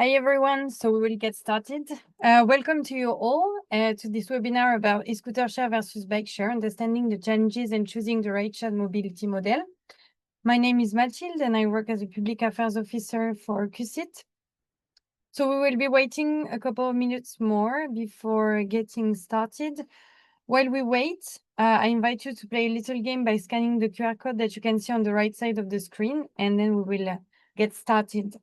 Hi everyone, so we will get started. Welcome to you all to this webinar about e-scooter share versus bike share, understanding the challenges and choosing the right shared mobility model. My name is Mathilde and I work as a public affairs officer for QSIT. So we will be waiting a couple of minutes more before getting started. While we wait, I invite you to play a little game by scanning the QR code that you can see on the right side of the screen, and then we will get started.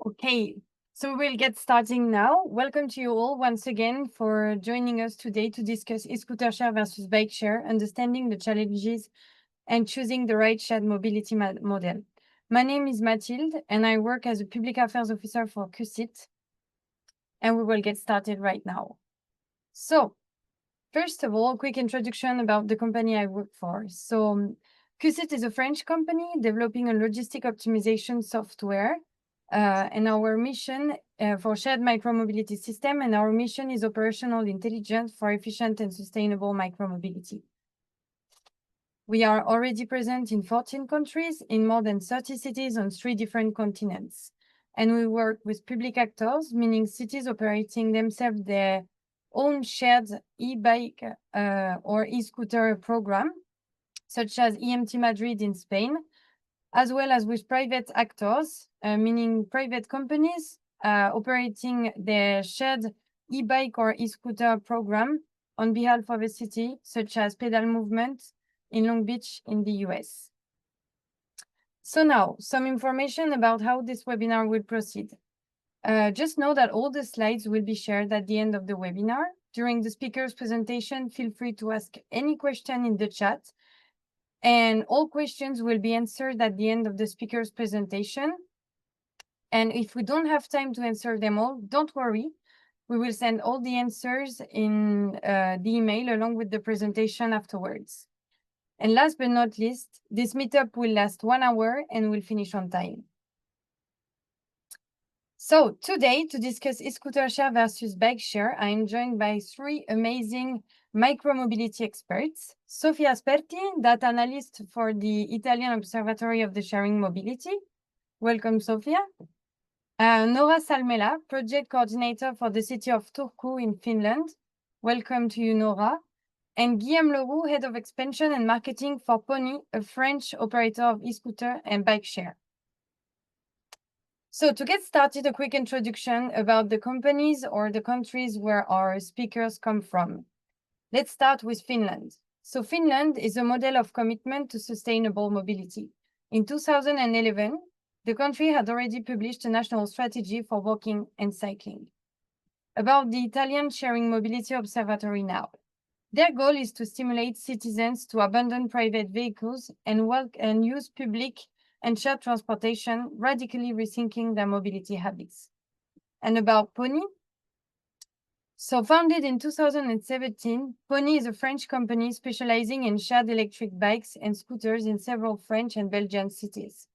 Okay, so we'll get starting now. Welcome to you all once again for joining us today to discuss e-scooter share versus bike share, understanding the challenges and choosing the right shared mobility model. My name is Mathilde and I work as a public affairs officer for QSIT, and we will get started right now. So, first of all, a quick introduction about the company I work for. So, QSIT is a French company developing a logistic optimization software. And our mission for shared micromobility system, and our mission is operational intelligence for efficient and sustainable micromobility. We are already present in 14 countries, in more than 30 cities on 3 different continents. And we work with public actors, meaning cities operating themselves their own shared e-bike or e-scooter program, such as EMT Madrid in Spain, as well as with private actors, meaning private companies operating their shared e-bike or e-scooter program on behalf of a city, such as Pedal Movement in Long Beach in the US. So now, some information about how this webinar will proceed. Just know that all the slides will be shared at the end of the webinar. During the speaker's presentation, feel free to ask any question in the chat, and all questions will be answered at the end of the speaker's presentation. And if we don't have time to answer them all, don't worry. We will send all the answers in the email along with the presentation afterwards. And last but not least, this meetup will last 1 hour and will finish on time. So today, to discuss e-scooter share versus bike share, I am joined by 3 amazing micromobility experts: Sofia Asperti, data analyst for the Italian Osservatorio of the Sharing Mobility. Welcome, Sofia. Noora Salmela, project coordinator for the city of Turku in Finland. Welcome to you, Noora. And Guillem Leroux, head of expansion and marketing for Pony, a French operator of e-scooter and bike share. So to get started, a quick introduction about the companies or the countries where our speakers come from. Let's start with Finland. So Finland is a model of commitment to sustainable mobility. In 2011, the country had already published a national strategy for walking and cycling. About the Italian Sharing Mobility Observatory now. Their goal is to stimulate citizens to abandon private vehicles and use public and shared transportation, radically rethinking their mobility habits. And about Pony. So founded in 2017, Pony is a French company specializing in shared electric bikes and scooters in several French and Belgian cities.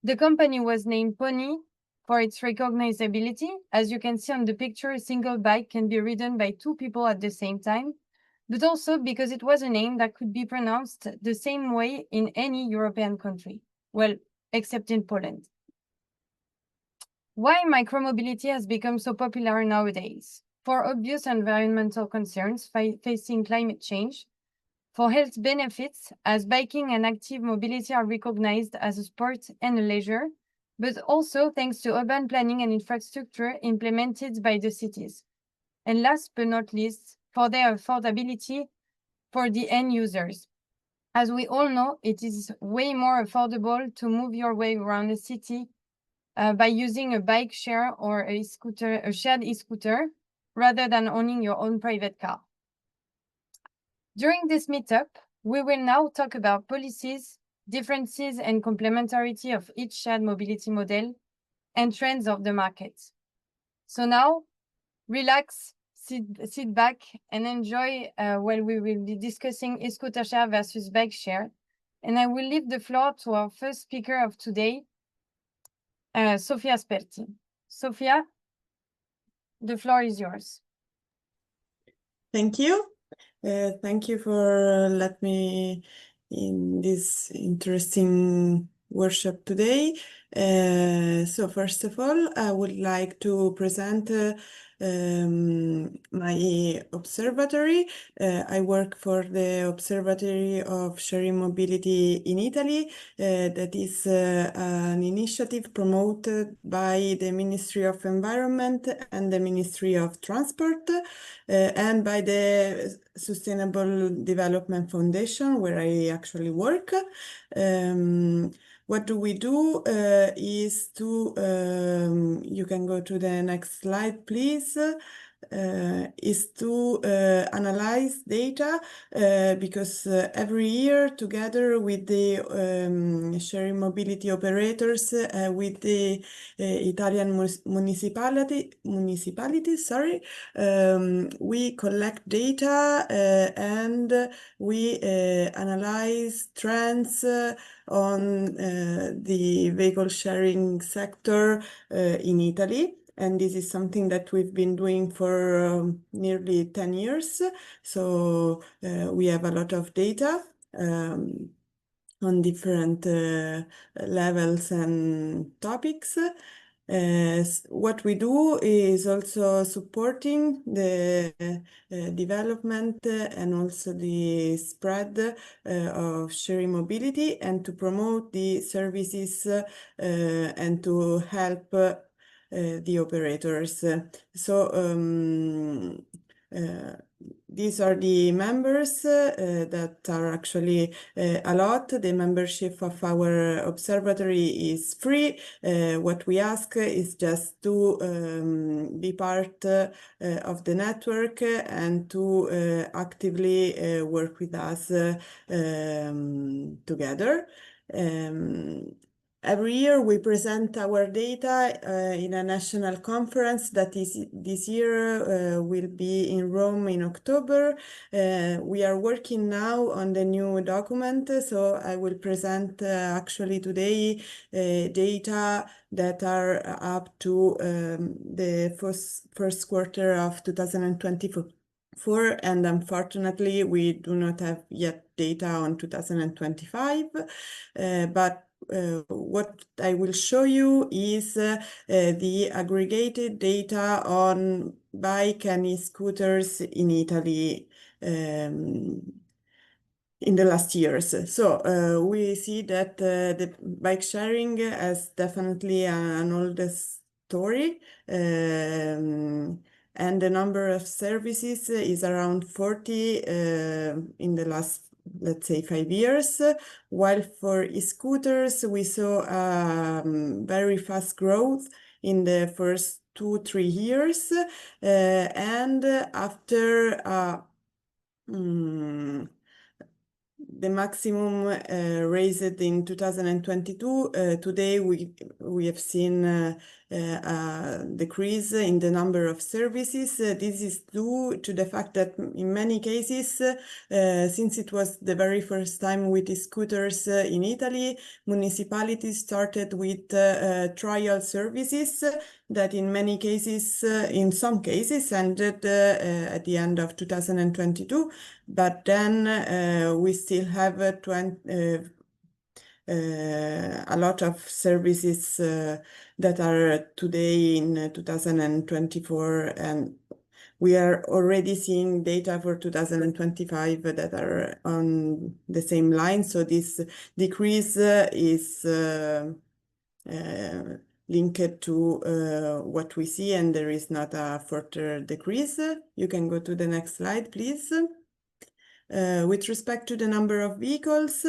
The company was named Pony for its recognizability. As you can see on the picture, a single bike can be ridden by 2 people at the same time, but also because it was a name that could be pronounced the same way in any European country. Well, except in Poland. Why micromobility has become so popular nowadays? for obvious environmental concerns facing climate change, for health benefits, as biking and active mobility are recognized as a sport and a leisure, but also thanks to urban planning and infrastructure implemented by the cities. And last but not least, for their affordability for the end users. As we all know, it is way more affordable to move your way around a city by using a bike share or a shared e-scooter, rather than owning your own private car. During this meetup, we will now talk about policies, differences and complementarity of each shared mobility model, and trends of the market. So now, relax, sit back and enjoy while we will be discussing e-scooter share versus bike share. And I will leave the floor to our first speaker of today, Sofia Asperti. Sofia, the floor is yours. Thank you. Thank you for letting me in this interesting workshop today. So first of all, I would like to present my observatory. I work for the Observatory of Sharing Mobility in Italy. That is an initiative promoted by the Ministry of Environment and the Ministry of Transport and by the Sustainable Development Foundation, where I actually work. What do we do is to, you can go to the next slide, please. Is to analyze data because every year, together with the sharing mobility operators, with the Italian municipalities, sorry, we collect data and we analyze trends on the vehicle sharing sector in Italy. And this is something that we've been doing for nearly 10 years. So we have a lot of data on different levels and topics. What we do is also supporting the development and also the spread of sharing mobility and to promote the services and to help the operators. So these are the members that are actually a lot. The membership of our observatory is free. What we ask is just to be part of the network and to actively work with us together. Every year we present our data in a national conference that is this year will be in Rome in October. We are working now on the new document, so I will present actually today data that are up to the first quarter of 2024. And unfortunately, we do not have yet data on 2025, but what I will show you is the aggregated data on bike and e-scooters in Italy in the last years. So we see that the bike sharing has definitely an old story, and the number of services is around 40 in the last, let's say, 5 years, while for e-scooters we saw very fast growth in the first 2-3 years, and after the maximum raised in 2022. Today we have seen a decrease in the number of services. This is due to the fact that in many cases, since it was the very first time with scooters in Italy, municipalities started with trial services that in many cases, in some cases, ended at the end of 2022. But then we still have a lot of services that are today in 2024 and we are already seeing data for 2025 that are on the same line. So this decrease is linked to what we see, and there is not a further decrease. You can go to the next slide, please. With respect to the number of vehicles,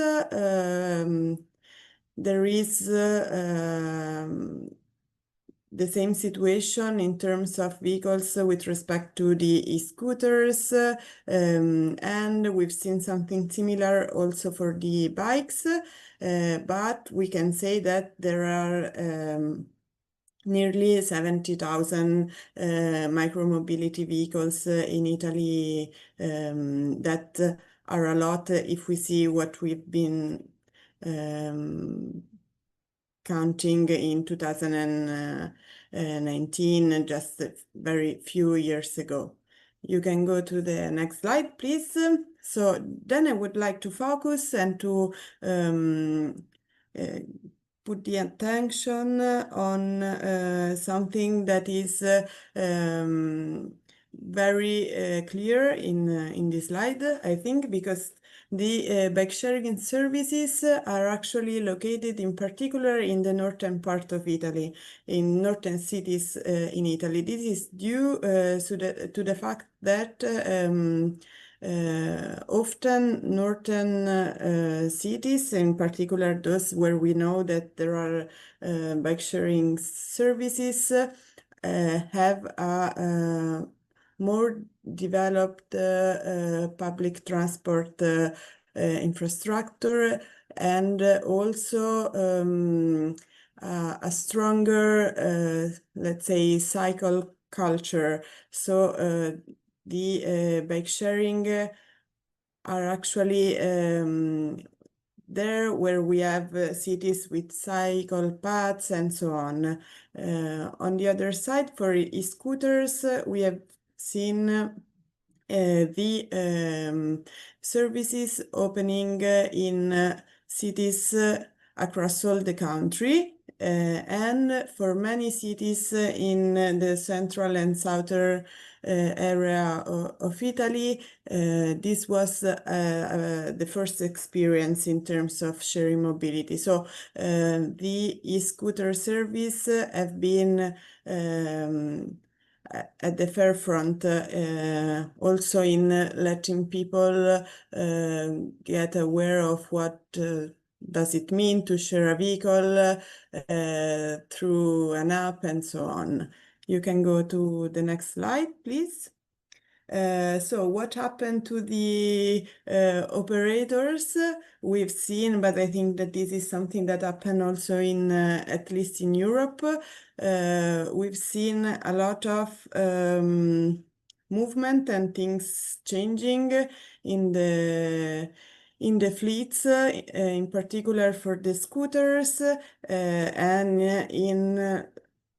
there is the same situation in terms of vehicles with respect to the e-scooters, and we've seen something similar also for the bikes, but we can say that there are nearly 70,000 micromobility vehicles in Italy, that are a lot if we see what we've been counting in 2019, just a very few years ago. You can go to the next slide, please. So then I would like to focus and to put the attention on something that is very clear in this slide, I think, because the bike sharing services are actually located in particular in the northern part of Italy, in northern cities in Italy. This is due to the fact that often northern cities, in particular those where we know that there are bike sharing services, have a more developed public transport infrastructure, and also a stronger, let's say, cycle culture. So the bike sharing are actually there where we have cities with cycle paths and so on. On the other side, for e-scooters, we have seen the services opening in cities across all the country, and for many cities in the central and southern area of Italy, this was the first experience in terms of sharing mobility. So the e-scooter service have been at the forefront, also in letting people get aware of what does it mean to share a vehicle through an app and so on. You can go to the next slide, please. So what happened to the operators? We've seen, but I think that this is something that happened also in, at least in Europe. We've seen a lot of movement and things changing in the fleets, in particular for the scooters, and in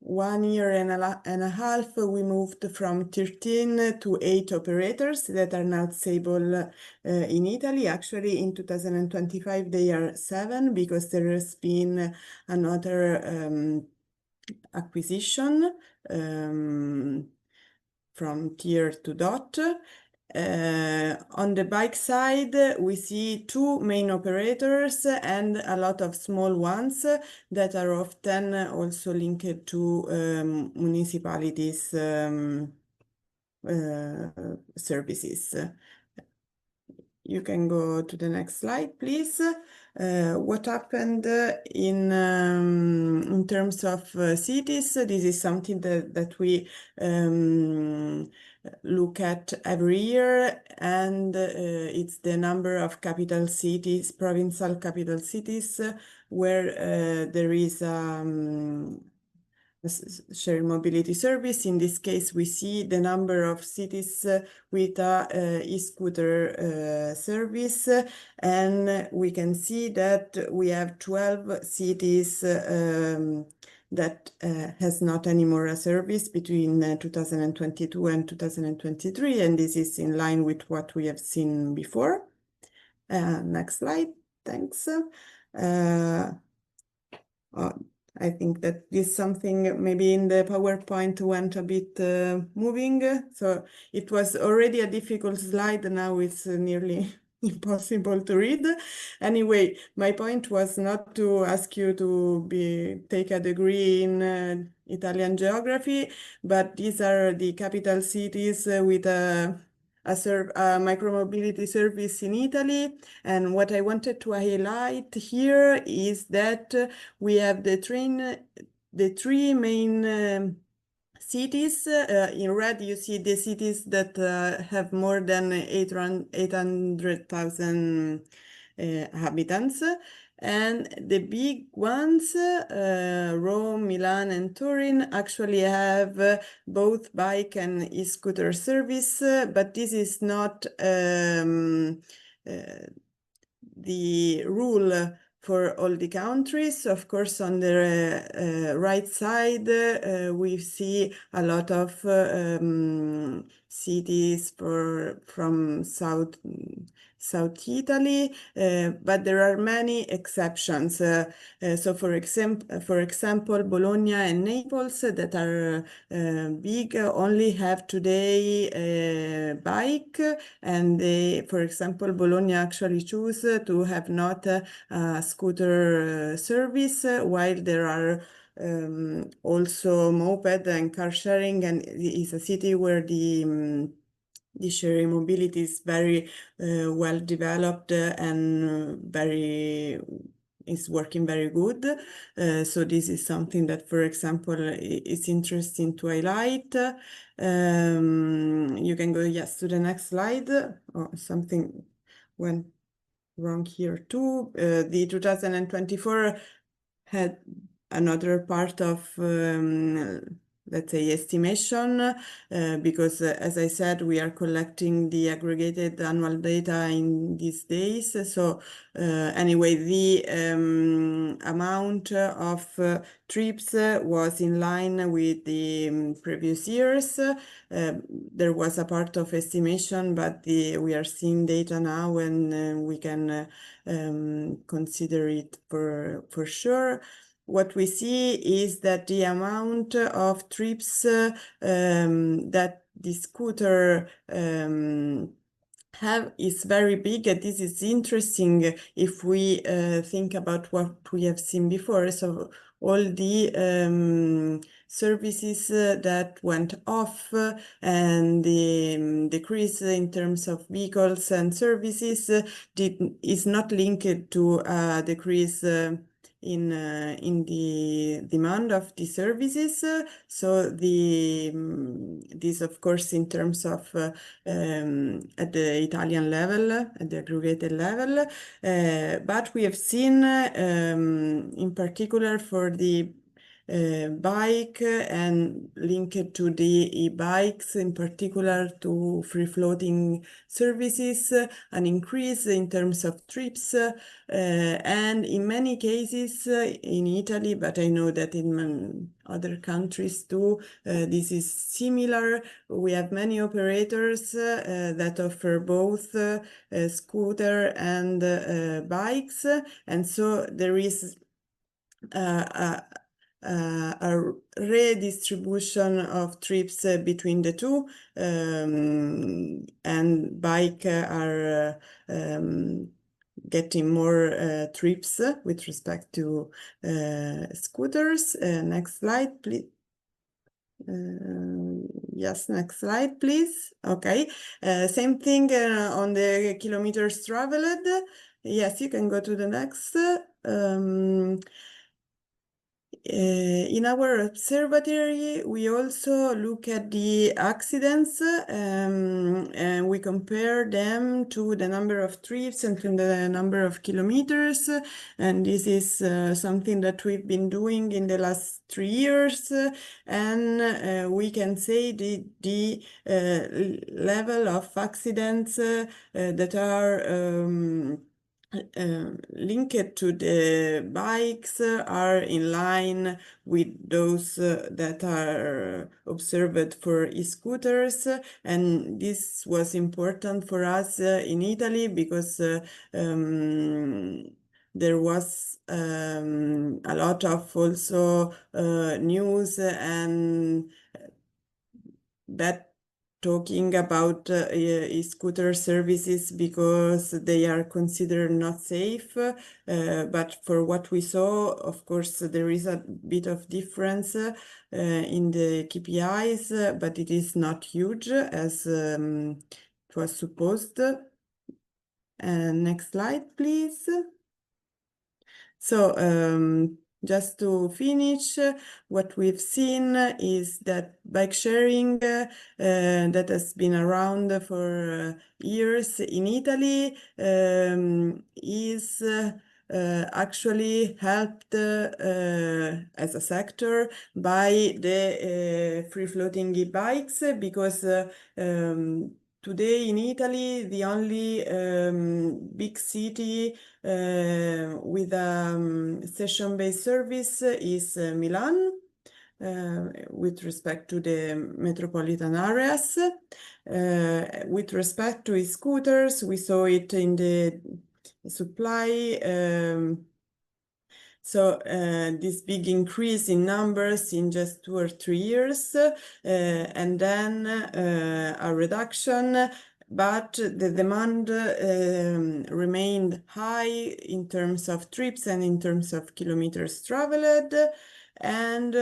1 year and a half, we moved from 13 to 8 operators that are now stable in Italy. Actually, in 2025, they are 7 because there has been another acquisition from Tier to Dot. On the bike side, we see 2 main operators and a lot of small ones that are often also linked to municipalities services. You can go to the next slide, please. What happened in terms of cities? This is something that we look at every year, and it's the number of capital cities, provincial capital cities, where there is shared mobility service. In this case, we see the number of cities with a e-scooter service, and we can see that we have 12 cities that has not anymore a service between 2022 and 2023, and this is in line with what we have seen before. Next slide, thanks. I think that this something maybe in the PowerPoint went a bit moving. So it was already a difficult slide. Now it's nearly impossible to read. Anyway, my point was not to ask you to take a degree in Italian geography, but these are the capital cities with a micromobility service in Italy. And what I wanted to highlight here is that we have the three main cities. In red, you see the cities that have more than 800,000 inhabitants. And the big ones, Rome, Milan, and Turin, actually have both bike and e-scooter service, but this is not the rule for all the countries. Of course, on the right side, we see a lot of cities from South Italy, but there are many exceptions. So, for example, Bologna and Naples that are big only have today a bike, and for example, Bologna actually choose to have not a scooter service, while there are also moped and car sharing, and it's a city where the sharing mobility is very well developed and is working very good. So this is something that, for example, is interesting to highlight. You can go, yes, to the next slide. Oh, something went wrong here too. The 2024 had another part of let's say estimation, because as I said, we are collecting the aggregated annual data in these days. So anyway, the amount of trips was in line with the previous years. There was a part of estimation, but we are seeing data now, and we can consider it for sure. What we see is that the amount of trips that the scooter have is very big, and this is interesting if we think about what we have seen before. So all the services that went off and the decrease in terms of vehicles and services is not linked to a decrease in the demand of the services. So this, of course, in terms of at the Italian level, at the aggregated level, but we have seen in particular for the bike and linked to the e-bikes, in particular to free-floating services, an increase in terms of trips, and in many cases in Italy, but I know that in other countries too, this is similar. We have many operators that offer both scooter and bikes, and so there is a redistribution of trips between the two, and bike are getting more trips with respect to scooters. Next slide, please. Yes, next slide, please. Okay, same thing on the kilometers traveled. Yes, you can go to the next. In our observatory, we also look at the accidents, and we compare them to the number of trips and to the number of kilometers. And this is something that we've been doing in the last 3 years. And we can say the level of accidents that are linked to the bikes are in line with those that are observed for e-scooters, and this was important for us in Italy because there was a lot of also news and bad talking about e-scooter services because they are considered not safe. But for what we saw, of course, there is a bit of difference in the KPIs, but it is not huge as it was supposed. Next slide, please. So just to finish, what we've seen is that bike sharing that has been around for years in Italy is actually helped as a sector by the free-floating e-bikes because today in Italy, the only big city with a session-based service is Milan. With respect to the metropolitan areas. With respect to e-scooters, we saw it in the supply. So this big increase in numbers in just 2 or 3 years, and then a reduction, but the demand remained high in terms of trips and in terms of kilometers traveled. And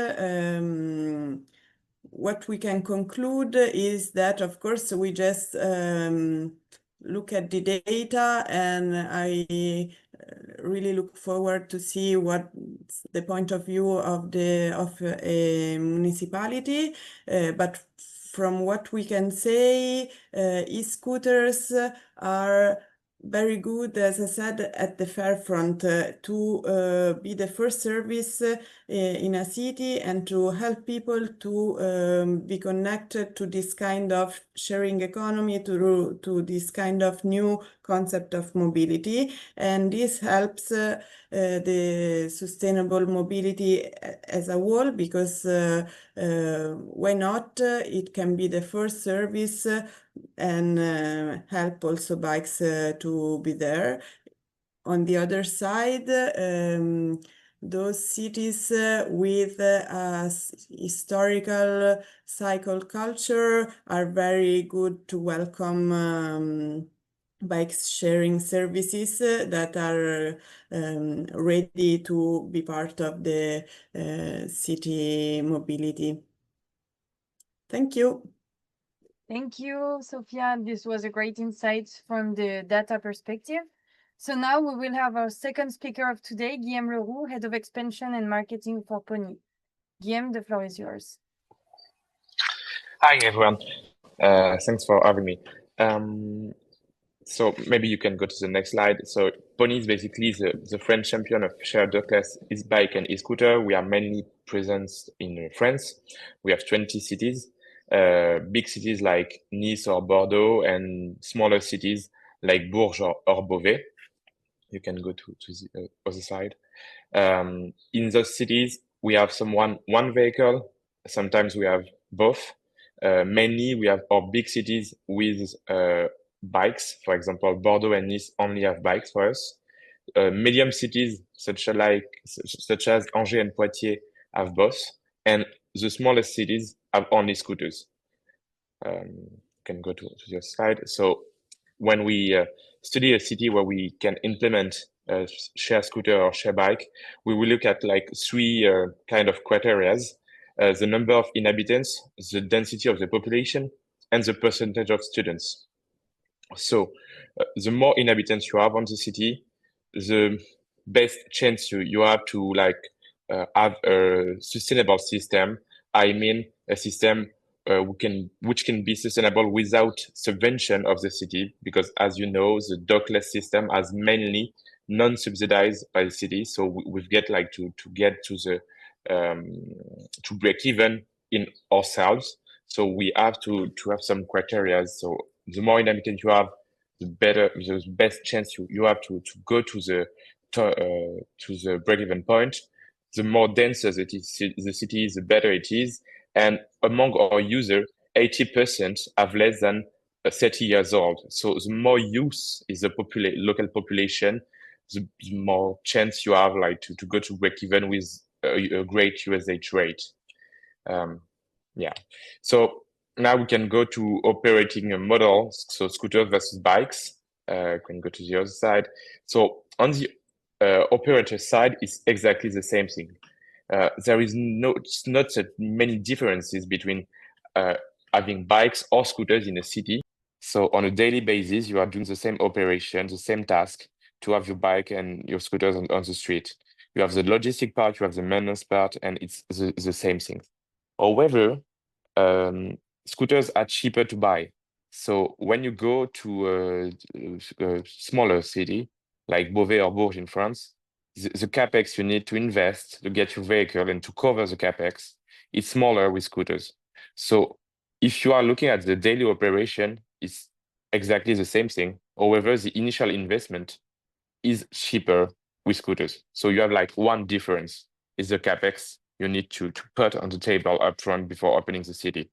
what we can conclude is that, of course, we just look at the data, and I really look forward to see what the point of view of a municipality. But from what we can say, e-scooters are very good, as I said, at the forefront to be the first service in a city and to help people to be connected to this kind of sharing economy, to this kind of new concept of mobility. And this helps the sustainable mobility as a whole, because why not? It can be the first service and help also bikes to be there. On the other side, those cities with a historical cycle culture are very good to welcome bike sharing services that are ready to be part of the city mobility. Thank you. Thank you, Sofia. This was a great insight from the data perspective. So now we will have our second speaker of today, Guillem Leroux, Head of Expansion and Marketing for Pony. Guillem, the floor is yours. Hi, everyone. Thanks for having me. So maybe you can go to the next slide. So Pony is basically the French champion of shared class e-bike and e-scooter. We are mainly present in France. We have 20 cities, big cities like Nice or Bordeaux, and smaller cities like Bourges or Beauvais. You can go to the other side. In those cities, we have one vehicle. Sometimes we have both. Mainly, we have our big cities with bikes. For example, Bordeaux and Nice only have bikes for us. Medium cities such as Angers and Poitiers have both, and the smallest cities have only scooters. Can go to your slide. So when we study a city where we can implement a share scooter or share bike, we will look at like 3 kind of criteria: the number of inhabitants, the density of the population, and the percentage of students. So the more inhabitants you have on the city, the best chance you have to have a sustainable system. I mean, a system which can be sustainable without subvention of the city, because as you know, the dockless system has mainly non-subsidized by the city. So we've get to get to the to break even in ourselves. So we have to have some criteria. So the more inhabitants you have, the best chance you have to go to the break-even point. The more dense the city is, the better it is. And among our users, 80% have less than 30 years old. So the more youth is the local population, the more chance you have like to go to break even with a great usage rate. Yeah, so now we can go to operating a model, so scooters versus bikes. Can go to the other side. So on the operator side, it's exactly the same thing. There is not so many differences between having bikes or scooters in a city. So on a daily basis, you are doing the same operation, the same task to have your bike and your scooters on the street. You have the logistic part, you have the maintenance part, and it's the same thing. However, scooters are cheaper to buy. So when you go to a smaller city like Beauvais or Bourges in France, the capex you need to invest to get your vehicle and to cover the capex is smaller with scooters. So if you are looking at the daily operation, it's exactly the same thing. However, the initial investment is cheaper with scooters. So you have like one difference is the capex you need to put on the table upfront before opening the city.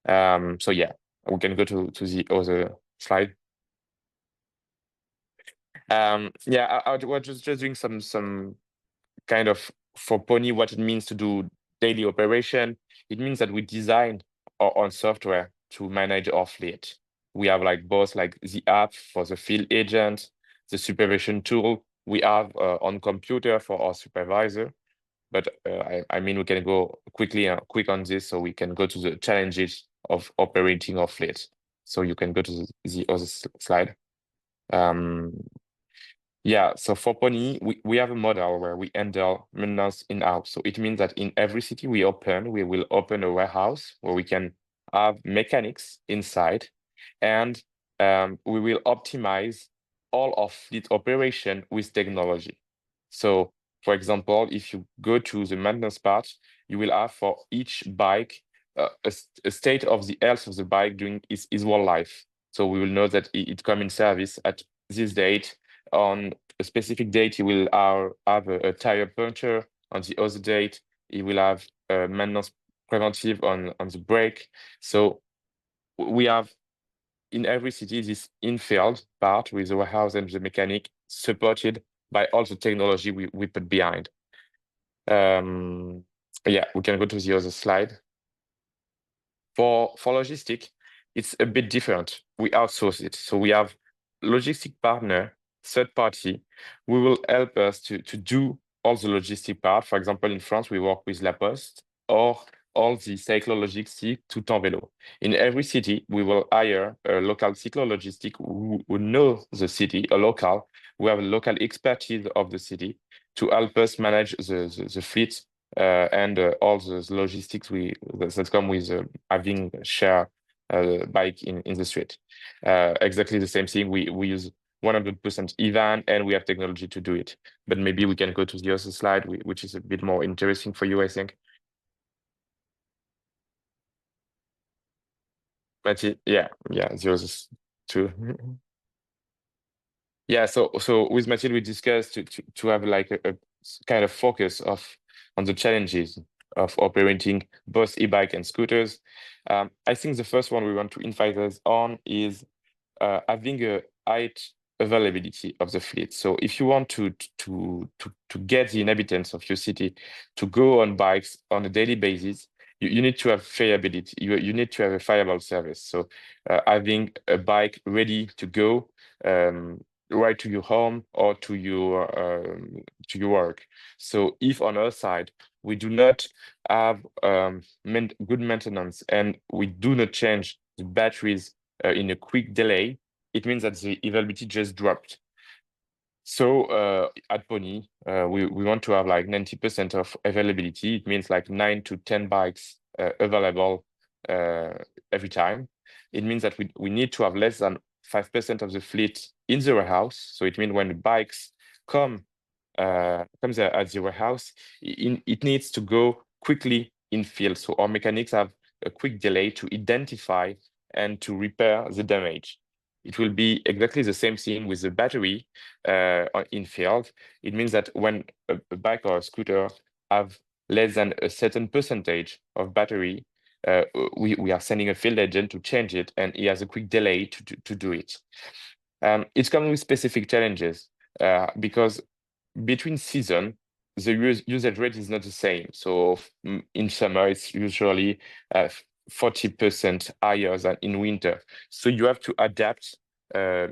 So yeah, we can go to the other slide. Yeah, I was just doing some kind of for Pony what it means to do daily operation. It means that we design our own software to manage our fleet. We have like both like the app for the field agent, the supervision tool we have on computer for our supervisor. But I mean, we can go quick on this, so we can go to the challenges of operating our fleet. So you can go to the other slide. Yeah, so for Pony, we have a model where we handle maintenance in-house. So it means that in every city we will open a warehouse where we can have mechanics inside, and we will optimize all of fleet operation with technology. So for example, if you go to the maintenance part, you will have for each bike a state of the health of the bike during its whole life. So we will know that it come in service at this date. On a specific date, you will have a tire puncture. On the other date, you will have maintenance preventive on the brake. So we have in every city this in-field part with the warehouse and the mechanic supported by all the technology we put behind. Yeah, we can go to the other slide. For logistic, it's a bit different. We outsource it. So we have logistic partner, third party, who will help us to do all the logistic part. For example, in France, we work with La Poste or all the cyclo-logistic to Vélo. In every city, we will hire a local cyclo-logistic who know the city, a local, who have a local expertise of the city to help us manage the fleet and all the logistics that come with having share bike in the street. Exactly the same thing. We use 100% EVAN and we have technology to do it. But maybe we can go to the other slide, which is a bit more interesting for you, I think. But yeah, the other two. Yeah, so with Mathilde, we discussed to have like a kind of focus on the challenges of operating both e-bike and scooters. I think the first one we want to emphasize on is having a high availability of the fleet. So if you want to get the inhabitants of your city to go on bikes on a daily basis, you need to have fiability. You need to have a fiable service. So having a bike ready to go right to your home or to your work. So if on our side we do not have good maintenance and we do not change the batteries in a quick delay, it means that the availability just dropped. So at Pony, we want to have like 90% of availability. It means like 9 to 10 bikes available every time. It means that we need to have less than 5% of the fleet in the warehouse. So it means when the bikes comes at the warehouse, it needs to go quickly in field. So our mechanics have a quick delay to identify and to repair the damage. It will be exactly the same thing with the battery in field. It means that when a bike or a scooter have less than a certain percentage of battery, we are sending a field agent to change it, and he has a quick delay to do it. It's coming with specific challenges. because between season, the usage rate is not the same. So in summer, it's usually 40% higher than in winter. So you have to adapt a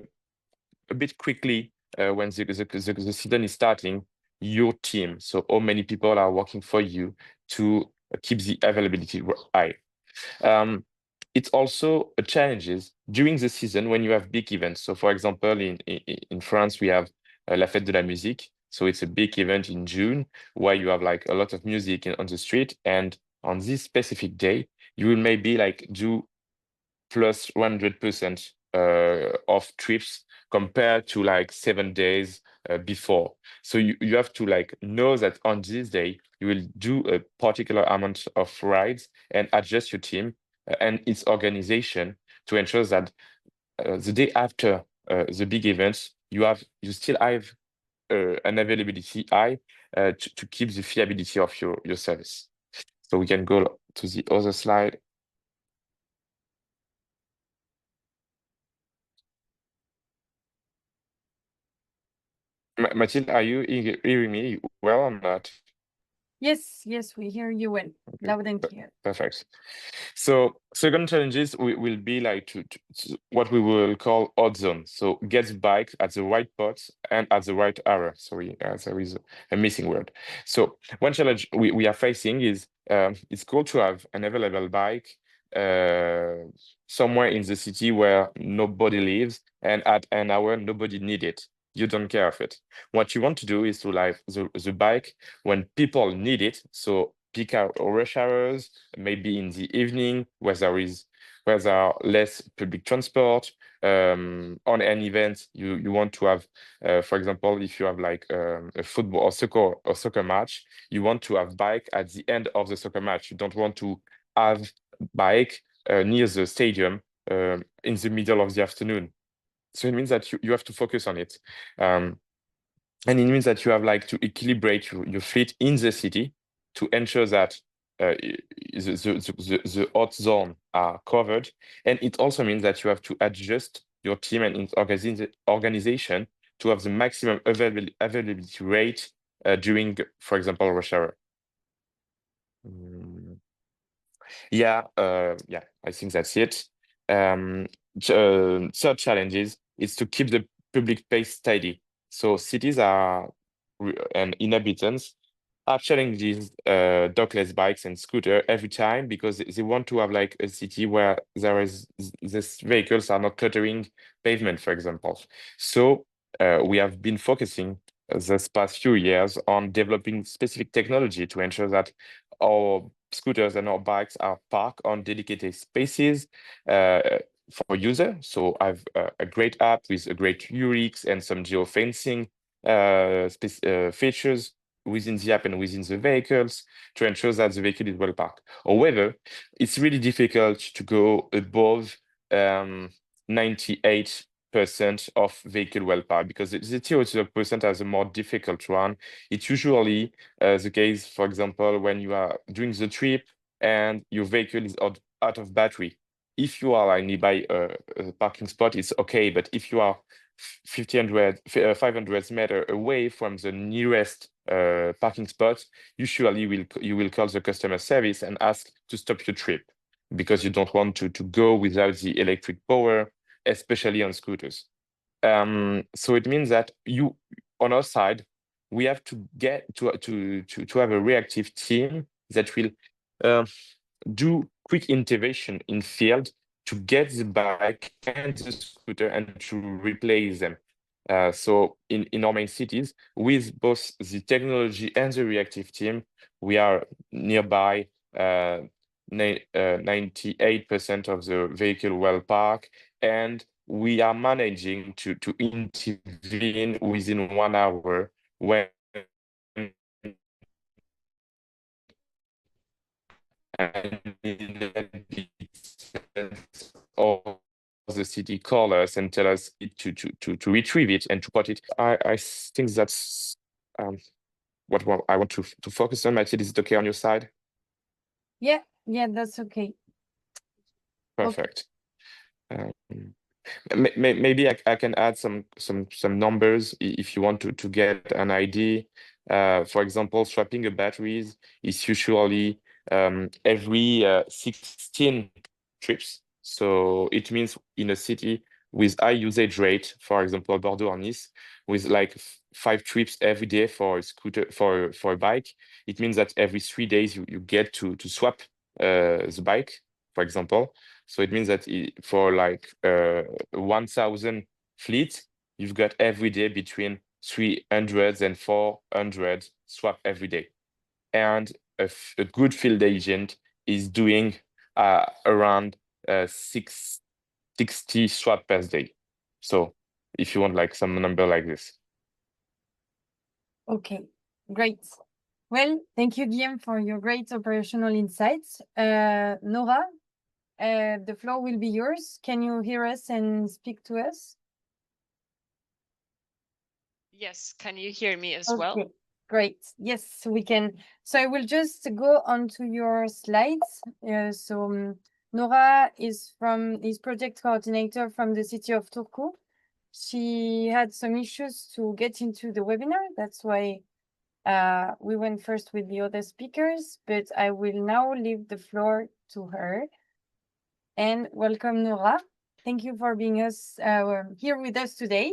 bit quickly when the season is starting, your team. So how many people are working for you to keep the availability high. It's also a challenges during the season when you have big events. So for example, in France, we have La Fête de la Musique. So it's a big event in June where you have like a lot of music on the street. And on this specific day, you will maybe like do plus 100% of trips compared to like 7 days before. So you have to like know that on this day, you will do a particular amount of rides and adjust your team and its organization to ensure that the day after the big events, you still have an availability high to keep the fiability of your service. So we can go to the other slide. Mathilde, are you hearing me well or not? Yes, we hear you well, loud and clear. Perfect. So second challenges will be like to what we will call odd zone. So get the bike at the right spot and at the right hour. Sorry, there is a missing word. So one challenge we are facing is it's cool to have an available bike somewhere in the city where nobody lives and at an hour nobody need it. You don't care of it. What you want to do is to like the bike when people need it. So peak rush hours, maybe in the evening where there are less public transport. On an event, you want to have, for example, if you have like a football or soccer match, you want to have bike at the end of the soccer match. You don't want to have bike near the stadium in the middle of the afternoon. So it means that you have to focus on it. And it means that you have like to equilibrate your fleet in the city to ensure that the hot zone are covered. And it also means that you have to adjust your team and its organization to have the maximum availability rate during, for example, rush hour. Yeah, I think that's it. Third challenge is to keep the public pace steady. So cities and inhabitants are challenging dockless bikes and scooter every time because they want to have like a city where these vehicles are not cluttering pavement, for example. So we have been focusing this past few years on developing specific technology to ensure that our scooters and our bikes are parked on dedicated spaces for user. So I have a great app with a great UX and some geofencing features within the app and within the vehicles to ensure that the vehicle is well parked. However, it's really difficult to go above 98% of vehicle well parked because the 0% is a more difficult one. It's usually the case, for example, when you are doing the trip and your vehicle is out of battery. If you are like nearby a parking spot, it's okay. But if you are 500 meters away from the nearest parking spot, usually you will call the customer service and ask to stop your trip because you don't want to go without the electric power, especially on scooters. So it means that on our side, we have to get to have a reactive team that will do quick intervention in field to get the bike and the scooter and to replace them. So in our main cities, with both the technology and the reactive team, we are nearby 98% of the vehicle well parked, and we are managing to intervene within 1 hour when all the city call us and tell us to retrieve it and to put it. I think that's what I want to focus on. Mathilde, is it okay on your side? Yeah, that's okay. Perfect. Maybe I can add some numbers if you want to get an idea. For example, swapping a batteries is usually every 16 trips. So it means in a city with high usage rate, for example, Bordeaux or Nice, with like 5 trips every day for a scooter for a bike, it means that every 3 days you get to swap the bike, for example. So it means that for like 1,000 fleet, you've got every day between 300 and 400 swap every day. And a good field agent is doing around 60 swap per day. So if you want like some number like this. Okay, great. Well, thank you, Guillem, for your great operational insights. Noora, the floor will be yours. Can you hear us and speak to us? Yes, can you hear me as well? Okay, great. Yes, we can. So I will just go on to your slides. Noora is project coordinator from the city of Turku. She had some issues to get into the webinar. That's why we went first with the other speakers, but I will now leave the floor to her. And welcome, Noora. Thank you for being here with us today.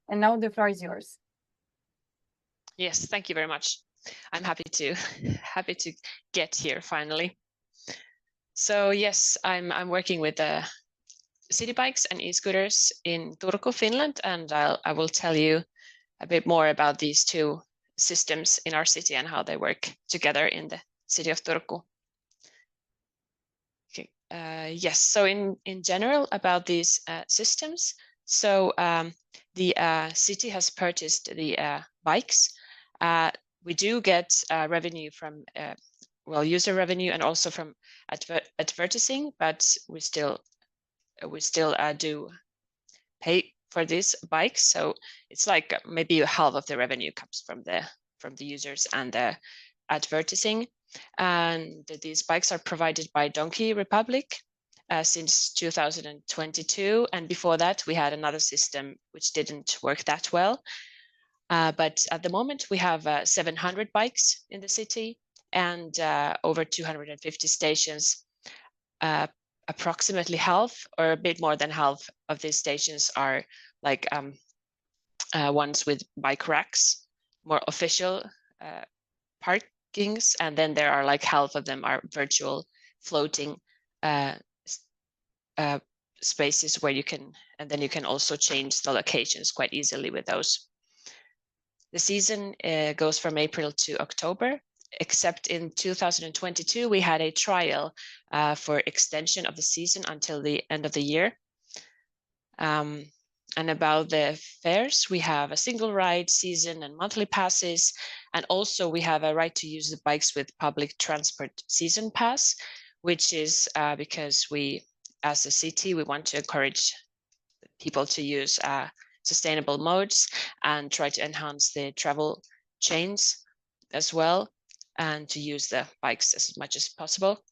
And now the floor is yours. Yes, thank you very much. I'm happy to get here finally. So yes, I'm working with city bikes and e-scooters in Turku, Finland, and I will tell you a bit more about these two systems in our city and how they work together in the city of Turku. Okay. Yes, so in general about these systems, so the city has purchased the bikes. We do get revenue from user revenue and also from advertising, but we still do pay for these bikes. So it's like maybe half of the revenue comes from the users and the advertising. And these bikes are provided by Donkey Republic since 2022. And before that, we had another system which didn't work that well. But at the moment, we have 700 bikes in the city and over 250 stations. Approximately half or a bit more than half of these stations are like ones with bike racks, more official parkings, and then there are like half of them are virtual floating spaces where you can, and then you can also change the locations quite easily with those. The season goes from April to October, except in 2022, we had a trial for extension of the season until the end of the year. And about the fares, we have a single ride, season and monthly passes. And also we have a right to use the bikes with public transport season pass, which is because we, as a city, we want to encourage people to use sustainable modes and try to enhance the travel chains as well, and to use the bikes as much as possible.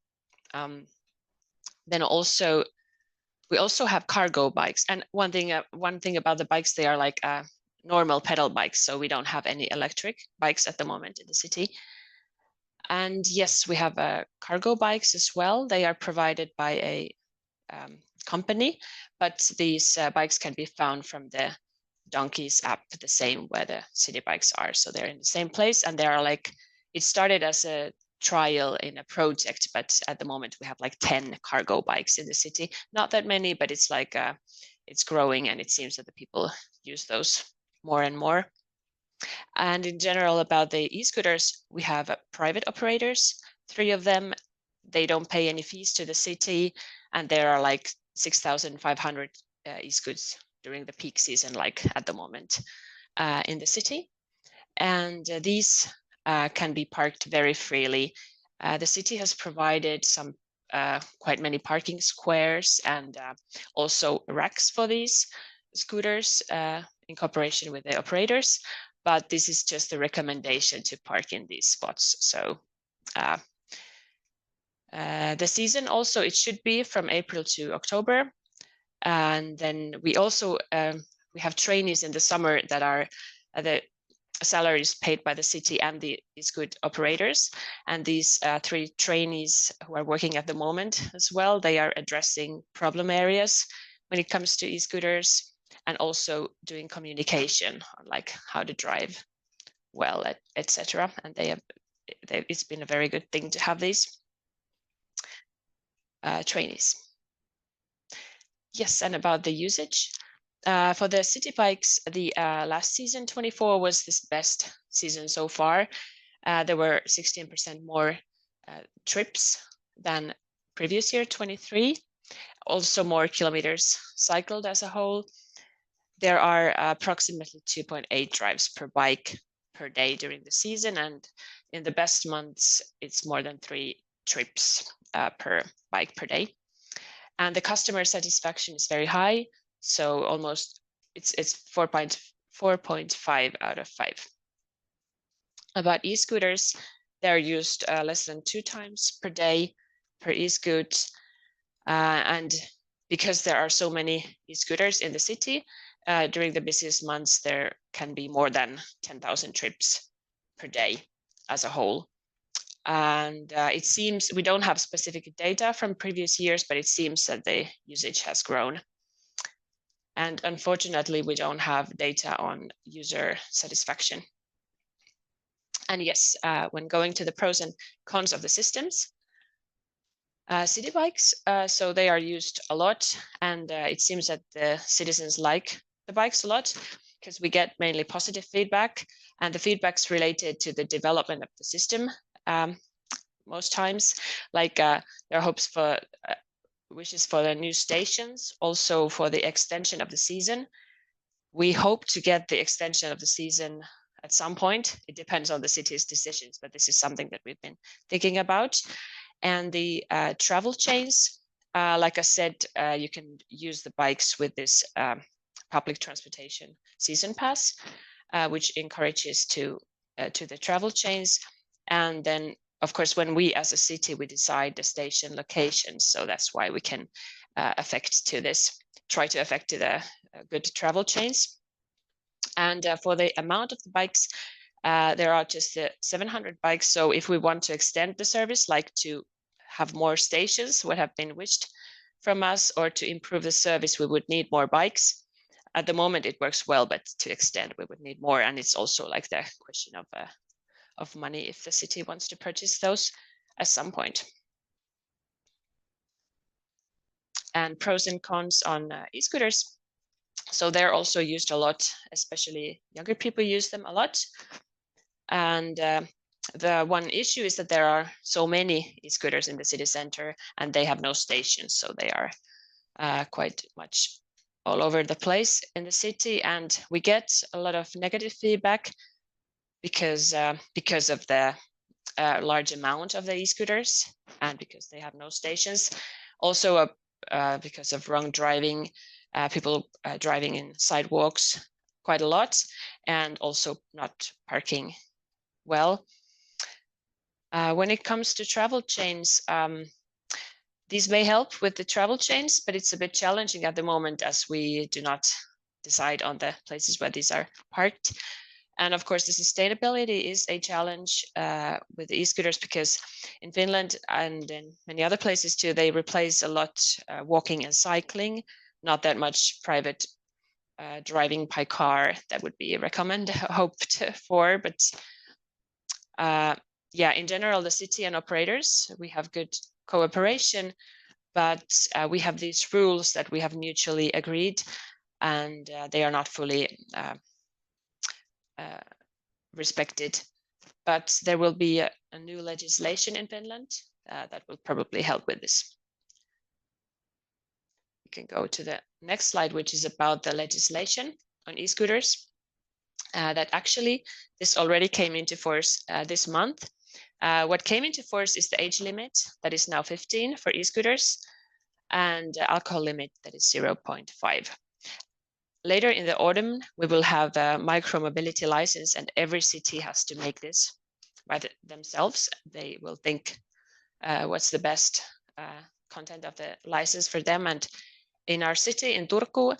Then also, we also have cargo bikes. And one thing about the bikes, they are like normal pedal bikes. So we don't have any electric bikes at the moment in the city. And yes, we have cargo bikes as well. They are provided by a company, but these bikes can be found from the Donkeys app, the same where the city bikes are. So they're in the same place, and they are like, it started as a trial in a project, but at the moment we have like 10 cargo bikes in the city. Not that many, but it's like it's growing, and it seems that the people use those more and more. And in general about the e-scooters, we have private operators, 3 of them. They don't pay any fees to the city, and there are like 6,500 e-scooters during the peak season, like at the moment in the city. And these can be parked very freely. The city has provided some quite many parking squares and also racks for these scooters in cooperation with the operators. But this is just a recommendation to park in these spots. So the season also, it should be from April to October. And then we also we have trainees in the summer that are the salaries paid by the city and the e-scoot operators. And these 3 trainees who are working at the moment as well, they are addressing problem areas when it comes to e-scooters and also doing communication on like how to drive well, etc. And it's been a very good thing to have these trainees. Yes, and about the usage. For the city bikes, the last season, 24, was this best season so far. There were 16% more trips than previous year, 23. Also more kilometers cycled as a whole. There are approximately 2.8 drives per bike per day during the season. And in the best months, it's more than 3 trips per bike per day. And the customer satisfaction is very high. So almost it's 4.5 out of 5. About e-scooters, they're used less than 2 times per day per e-scoot. And because there are so many e-scooters in the city, during the busiest months, there can be more than 10,000 trips per day as a whole. And it seems, we don't have specific data from previous years, but it seems that the usage has grown. And unfortunately, we don't have data on user satisfaction. And yes, when going to the pros and cons of the systems, city bikes, so they are used a lot, and it seems that the citizens like the bikes a lot because we get mainly positive feedback, and the feedback's related to the development of the system most times. Like there are hopes for wishes for the new stations, also for the extension of the season. We hope to get the extension of the season at some point. It depends on the city's decisions, but this is something that we've been thinking about. And the travel chains, like I said, you can use the bikes with this public transportation season pass, which encourages to the travel chains. And then, of course, when we as a city, we decide the station locations. So that's why we can try to affect the good travel chains. And for the amount of the bikes, there are just 700 bikes. So if we want to extend the service, like to have more stations, what have been wished from us, or to improve the service, we would need more bikes. At the moment, it works well, but to extend, we would need more. And it's also like the question of money if the city wants to purchase those at some point. And pros and cons on e-scooters. So they're also used a lot, especially younger people use them a lot. And the one issue is that there are so many e-scooters in the city center and they have no stations. So they are quite much all over the place in the city. And we get a lot of negative feedback because of the large amount of the e-scooters and because they have no stations. Also because of wrong driving, people driving in sidewalks quite a lot, and also not parking well. When it comes to travel chains, these may help with the travel chains, but it's a bit challenging at the moment as we do not decide on the places where these are parked. And of course, the sustainability is a challenge with the e-scooters because in Finland and in many other places too, they replace a lot walking and cycling, not that much private driving by car that would be hoped for. But yeah, in general, the city and operators, we have good cooperation, but we have these rules that we have mutually agreed, and they are not fully respected. But there will be a new legislation in Finland that will probably help with this. You can go to the next slide, which is about the legislation on e-scooters. That actually, this already came into force this month. What came into force is the age limit that is now 15 for e-scooters and alcohol limit that is 0.5. Later in the autumn, we will have a micromobility license, and every city has to make this by themselves. They will think what's the best content of the license for them, and in our city, in Turku,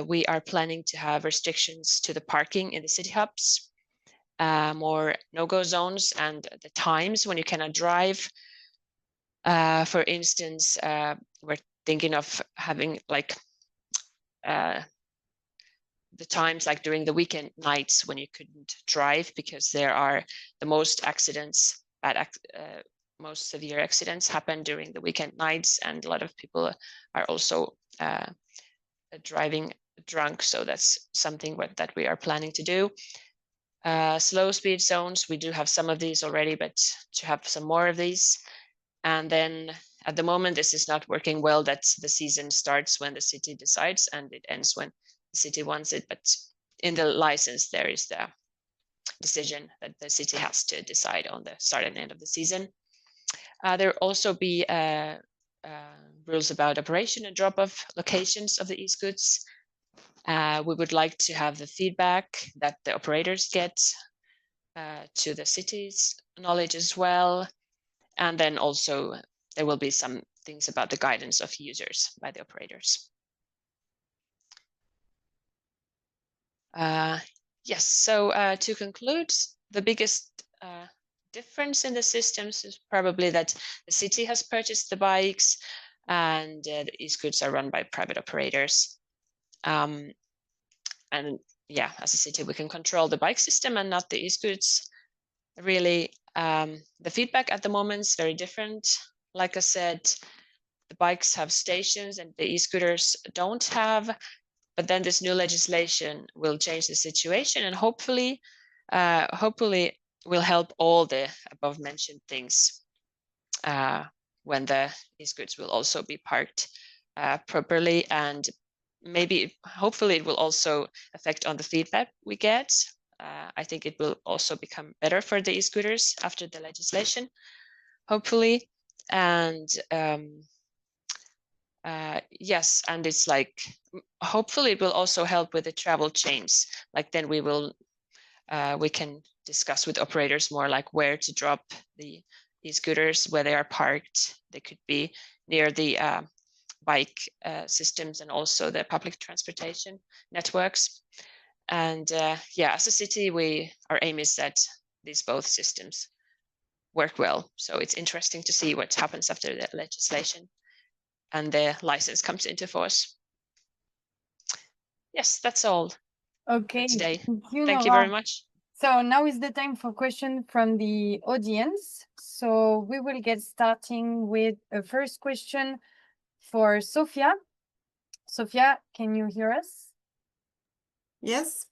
we are planning to have restrictions to the parking in the city hubs, more no-go zones, and the times when you cannot drive. For instance, we're thinking of having like the times like during the weekend nights when you couldn't drive, because there are the most accidents, most severe accidents happen during the weekend nights, and a lot of people are also driving drunk. So that's something that we are planning to do. Slow speed zones, we do have some of these already, but to have some more of these. And then at the moment, this is not working well, that the season starts when the city decides and it ends when the city wants it. But in the license, there is the decision that the city has to decide on the start and end of the season. There will also be rules about operation and drop-off locations of the e-scoots. We would like to have the feedback that the operators get to the city's knowledge as well. And then also there will be some things about the guidance of users by the operators. Yes, so to conclude, the biggest difference in the systems is probably that the city has purchased the bikes and the e-scoots are run by private operators. And yeah, as a city, we can control the bike system and not the e-scoots. Really, the feedback at the moment is very different. Like I said, the bikes have stations and the e-scooters don't have, but then this new legislation will change the situation and hopefully will help all the above mentioned things when the e-scooters will also be parked properly, and hopefully it will also affect on the feedback we get. I think it will also become better for the e-scooters after the legislation, hopefully. And yes, and it's like, hopefully it will also help with the travel chains. Like then we can discuss with operators more like where to drop the e-scooters, where they are parked. They could be near the bike systems and also the public transportation networks. And yeah, as a city, our aim is that these both systems work well. So it's interesting to see what happens after the legislation and the license comes into force. Yes, that's all. Okay, today. Thank you very much. So now is the time for questions from the audience. So we will get starting with a first question for Sofia. Sofia, can you hear us? Yes.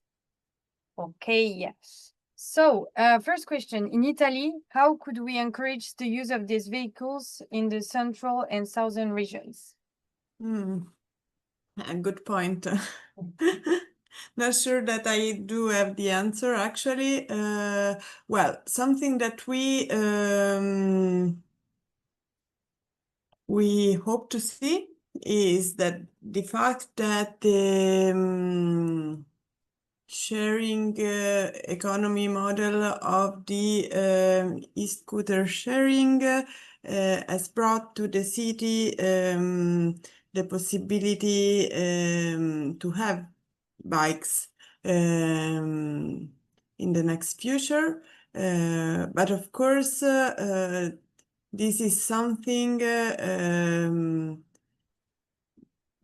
Okay, yes. So first question, in Italy, how could we encourage the use of these vehicles in the central and southern regions? A good point. Not sure that I do have the answer, actually. Well, something that we hope to see is that the fact that the sharing economy model of the e-scooter sharing has brought to the city the possibility to have bikes in the next future. But of course, this is something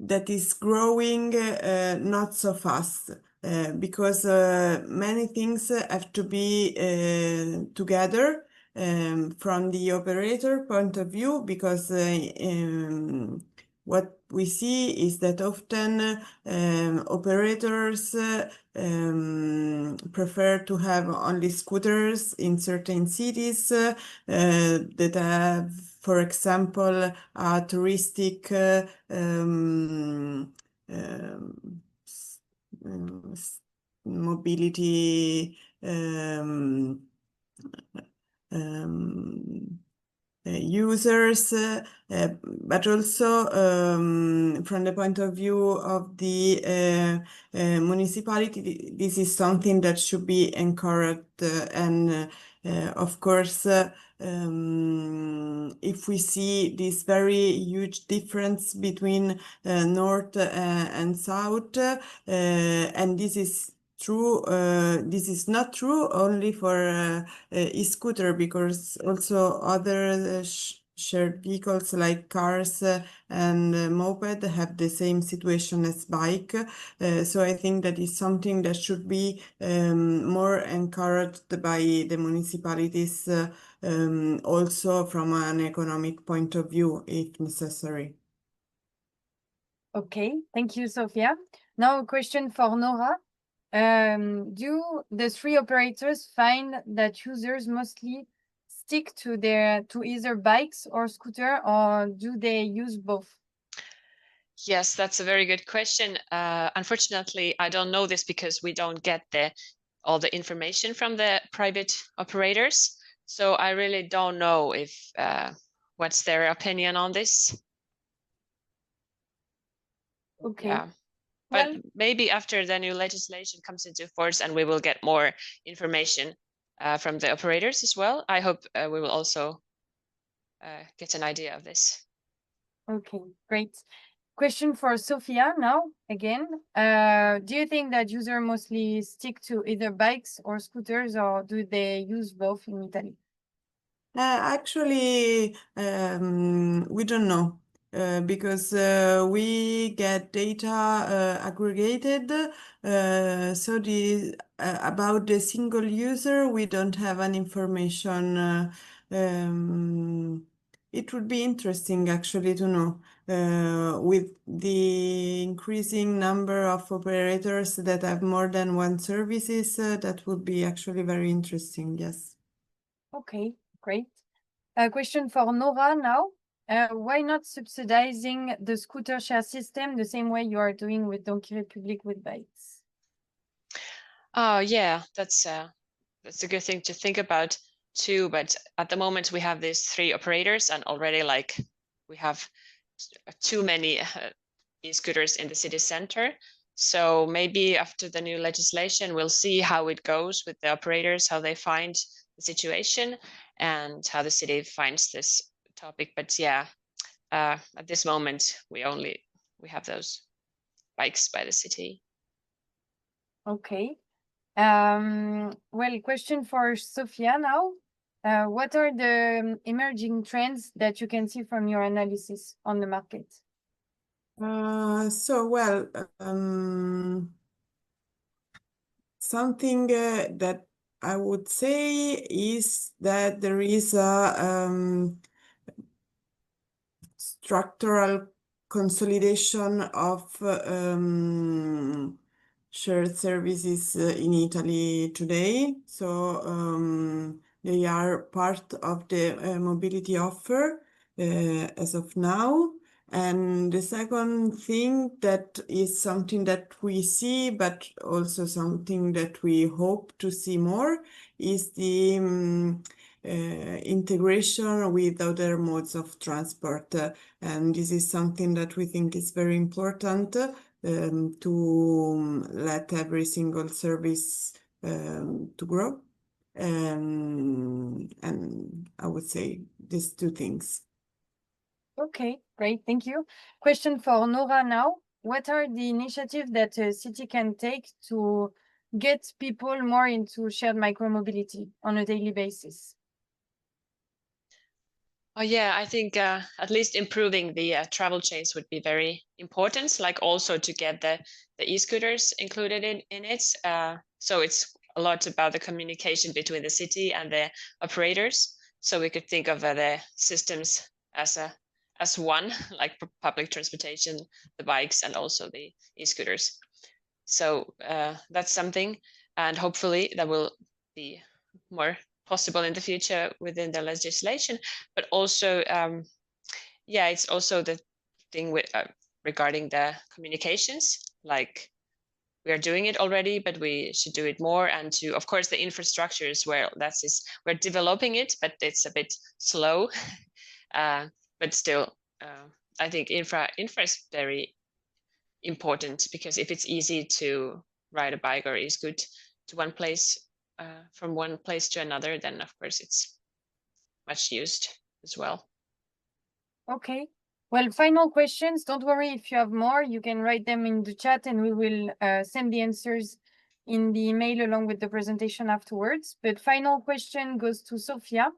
that is growing not so fast because many things have to be together from the operator point of view, because what we see is that often operators prefer to have only scooters in certain cities that have, for example, a touristic mobility users, but also from the point of view of the municipality, this is something that should be encouraged and Of course, if we see this very huge difference between north and south, and this is true, this is not true only for e-scooter, because also other shared vehicles like cars and moped have the same situation as bike. So I think that is something that should be more encouraged by the municipalities, also from an economic point of view, if necessary. Okay, thank you, Sofia. Now a question for Noora. Do the three operators find that users mostly stick to either bikes or scooter, or do they use both? Yes, that's a very good question. Unfortunately, I don't know this because we don't get all the information from the private operators. So I really don't know if what's their opinion on this. Okay. Yeah. But Well, maybe after the new legislation comes into force and we will get more information from the operators as well, I hope we will also get an idea of this. okay, great. Question for Sofia now, again. Do you think that users mostly stick to either bikes or scooters, or do they use both in Italy? Actually, we don't know. Because we get data aggregated, so about the single user, we don't have any information. It would be interesting actually to know. With the increasing number of operators that have more than one services, that would be actually very interesting, yes. Okay, great. A question for Noora now. Why not subsidizing the scooter share system the same way you are doing with Donkey Republic with bikes? Oh yeah, that's a good thing to think about too. But at the moment we have these three operators, and already like we have too many e-scooters in the city center. So maybe after the new legislation, we'll see how it goes with the operators, how they find the situation, and how the city finds this topic. But yeah, at this moment we have those bikes by the city. Okay. Well, question for Sofia now. What are the emerging trends that you can see from your analysis on the market? Something that I would say is that there is a structural consolidation of shared services in Italy today. So they are part of the mobility offer as of now. And the second thing that is something that we see, but also something that we hope to see more, is the integration with other modes of transport. And this is something that we think is very important to let every single service to grow. And I would say these two things. Okay, great, thank you. Question for Noora now. What are the initiatives that a city can take to get people more into shared micromobility on a daily basis? Oh yeah, I think at least improving the travel chains would be very important. Like also to get the e-scooters included in it. So it's a lot about the communication between the city and the operators. So we could think of the systems as one, like public transportation, the bikes, and also the e-scooters. So that's something, and hopefully that will be more possible in the future within the legislation. But also, yeah, it's also the thing with regarding the communications. Like we are doing it already, but we should do it more. And to, of course, the infrastructures where we're developing it, but it's a bit slow. But still, I think infra is very important, because if it's easy to ride a bike or is good to one place, from one place to another, then of course it's much used as well. Okay. Well, final questions. Don't worry if you have more, you can write them in the chat and we will send the answers in the email along with the presentation afterwards. But final question goes to Sofia.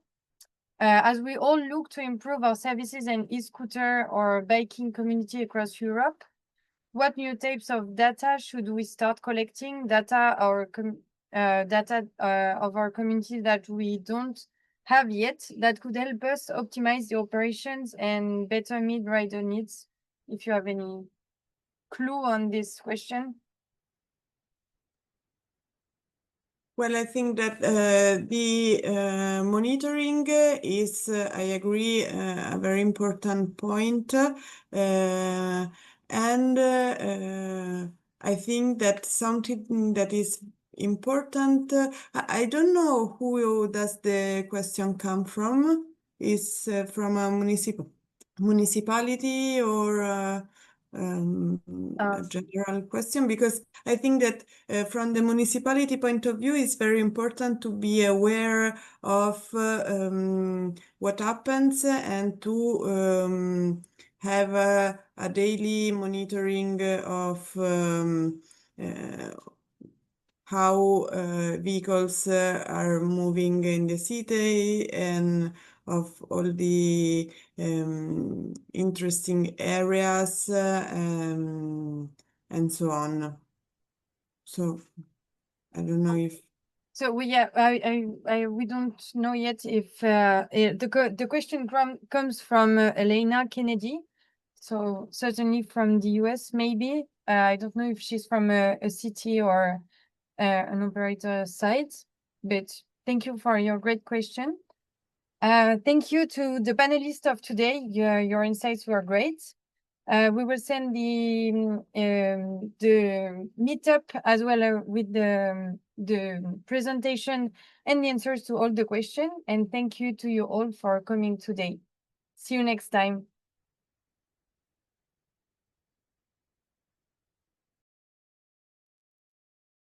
As we all look to improve our services and e-scooter or biking community across Europe, what new types of data should we start collecting? Data of our community that we don't have yet that could help us optimize the operations and better meet rider needs. If you have any clue on this question. Well, I think that the monitoring is, I agree, a very important point. And I think that something that is important, I don't know who does the question come from. Is from a municipality or a general question? Because I think that from the municipality point of view, it's very important to be aware of what happens and to have a daily monitoring of how vehicles are moving in the city and of all the interesting areas and so on. So I don't know if. So we we don't know yet if the question comes from Elena Kennedy, so certainly from the US maybe. I don't know if she's from a city or an operator side, but thank you for your great question. Thank you to the panelists of today. Your insights were great. We will send the meetup as well with the presentation and the answers to all the questions. And thank you to you all for coming today. See you next time.